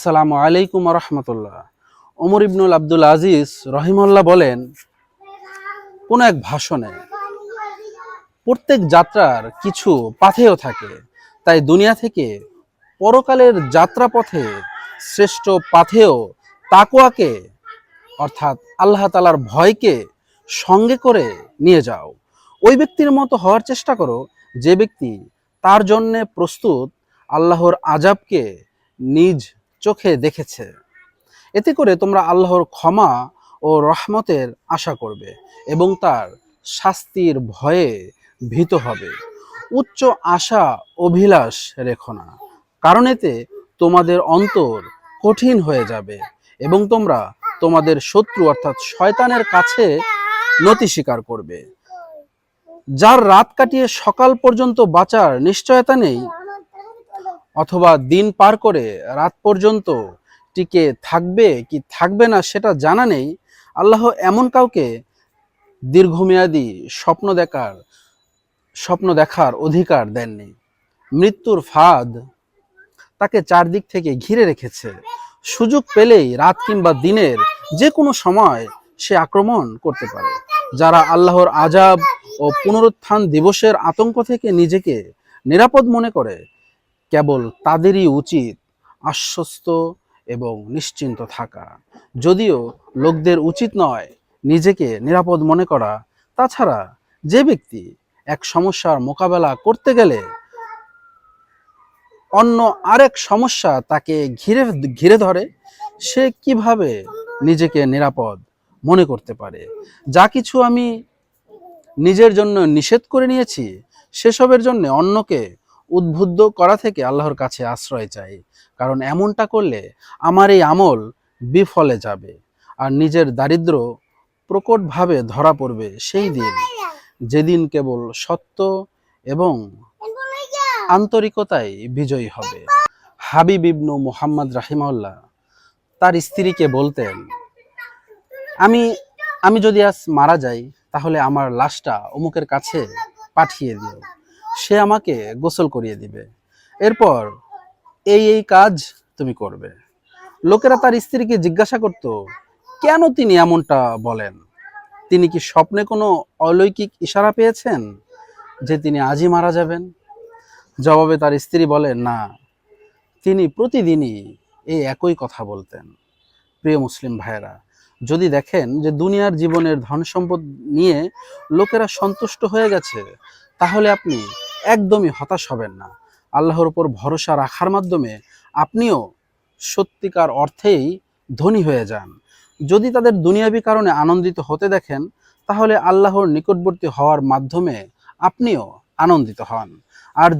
আসসালামু আলাইকুম রহমতুল্লাহ। ওমর ইবনুল আব্দুল আজিজ রহিমুল্লাহ বলেন কোন এক ভাষণে, প্রত্যেক যাত্রার কিছু পাথেয় থাকে, তাই দুনিয়া থেকে পরকালের যাত্রাপথে শ্রেষ্ঠ পাথেয় তাকওয়াকে অর্থাৎ আল্লাহ তাআলার ভয়কে সঙ্গে করে নিয়ে যাও। ওই ব্যক্তির মতো হওয়ার চেষ্টা করো যে ব্যক্তি তার জন্য প্রস্তুত আল্লাহর আযাবকে নিজ চোখে দেখেছে। এতে করে তোমরা আল্লাহর ক্ষমা ও রহমতের আশা করবে এবং তার শাস্তির ভয়ে ভীত হবে। উচ্চ আশা অভিলাষ রেখো না, কারণ এতে তোমাদের অন্তর কঠিন হয়ে যাবে এবং তোমরা তোমাদের শত্রু অর্থাৎ শয়তানের কাছে নতি স্বীকার করবে। যার রাত কাটিয়ে সকাল পর্যন্ত বাঁচার নিশ্চয়তা নেই অথবা দিন পার করে রাত পর্যন্ত টিকে থাকবে কি থাকবে না সেটা জানা নেই, আল্লাহ এমন কাউকে দীর্ঘমেয়াদী স্বপ্ন দেখার অধিকার দেননি। মৃত্যুর ফাঁদ তাকে চারদিক থেকে ঘিরে রেখেছে। সুযোগ পেলেই রাত কিংবা দিনের যে কোনো সময় সে আক্রমণ করতে পারে। যারা আল্লাহর আযাব ও পুনরুত্থান দিবসের আতঙ্ক থেকে নিজেকে নিরাপদ মনে করে, কেবল তাদেরই উচিত আশ্বস্ত এবং নিশ্চিন্ত থাকা। যদিও লোকদের উচিত নয় নিজেকে নিরাপদ মনে করা। তাছাড়া যে ব্যক্তি এক সমস্যার মোকাবেলা করতে গেলে অন্য আরেক সমস্যা তাকে ঘিরে ধরে, সে কিভাবে নিজেকে নিরাপদ মনে করতে পারে? যা কিছু আমি নিজের জন্য নিষেধ করে নিয়েছি সেসবের জন্য অন্যকে উদ্বুদ্ধ করা থেকে আল্লাহর কাছে আশ্রয় চাই, কারণ এমনটা করলে আমার এই আমল বিফলে যাবে আর নিজের দারিদ্র প্রকটভাবে ধরা পড়বে সেই দিন, যেদিন কেবল সত্য এবং আন্তরিকতাই বিজয়ী হবে। হাবিব ইবনু মুহাম্মদ রাহিমাহুল্লাহ তার স্ত্রীকে বলতেন, আমি আমি যদি আজ মারা যাই তাহলে আমার লাশটা অমুকের কাছে পাঠিয়ে দিও, সে আমাকে গোসল করিয়ে দিবে, এরপর এই কাজ তুমি করবে। লোকেরা তার স্ত্রীকে জিজ্ঞাসা করত, কেন তিনি এমনটা বলেন? তিনি কি স্বপ্নে কোনো অলৌকিক ইশারা পেয়েছেন যে তিনি আজই মারা যাবেন? জবাবে তার স্ত্রী বলেন, না, তিনি প্রতিদিনই এই একই কথা বলতেন। প্রিয় মুসলিম ভাইয়েরা, যদি দেখেন যে দুনিয়ার জীবনের ধন সম্পদ নিয়ে লোকেরা সন্তুষ্ট হয়ে গেছে, তাহলে আপনি একদমই হতাশ হবেন না। আল্লাহর উপর ভরসা রাখার মাধ্যমে আপনিও সত্যিকার অর্থেই ধনী হয়ে যান। যদি তাদের দুনিয়াবী কারণে আনন্দিত হতে দেখেন, তাহলে আল্লাহর নিকটবর্তী হওয়ার মাধ্যমে আপনিও আনন্দিত হন। আর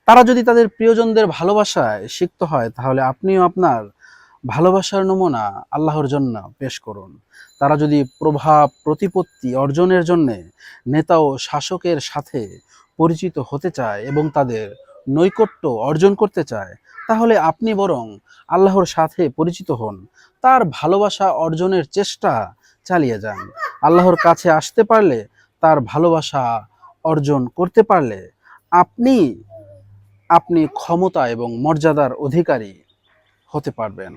তারা যদি তাদের প্রিয়জনদের ভালোবাসায় সিক্ত হয়, তাহলে আপনিও আপনার ভালোবাসার নমুনা আল্লাহর জন্য পেশ করুন। তারা যদি প্রভাব প্রতিপত্তি অর্জনের জন্য নেতা ও শাসকের সাথে পরিচিত হতে চায় এবং তাদের নৈকট্য অর্জন করতে চায়, তাহলে আপনি বরং আল্লাহর সাথে পরিচিত হন। তার ভালোবাসা অর্জনের চেষ্টা চালিয়ে যান। আল্লাহর কাছে আসতে পারলে, তার ভালোবাসা অর্জন করতে পারলে আপনি ক্ষমতা এবং মর্যাদার অধিকারী হতে পারবেন।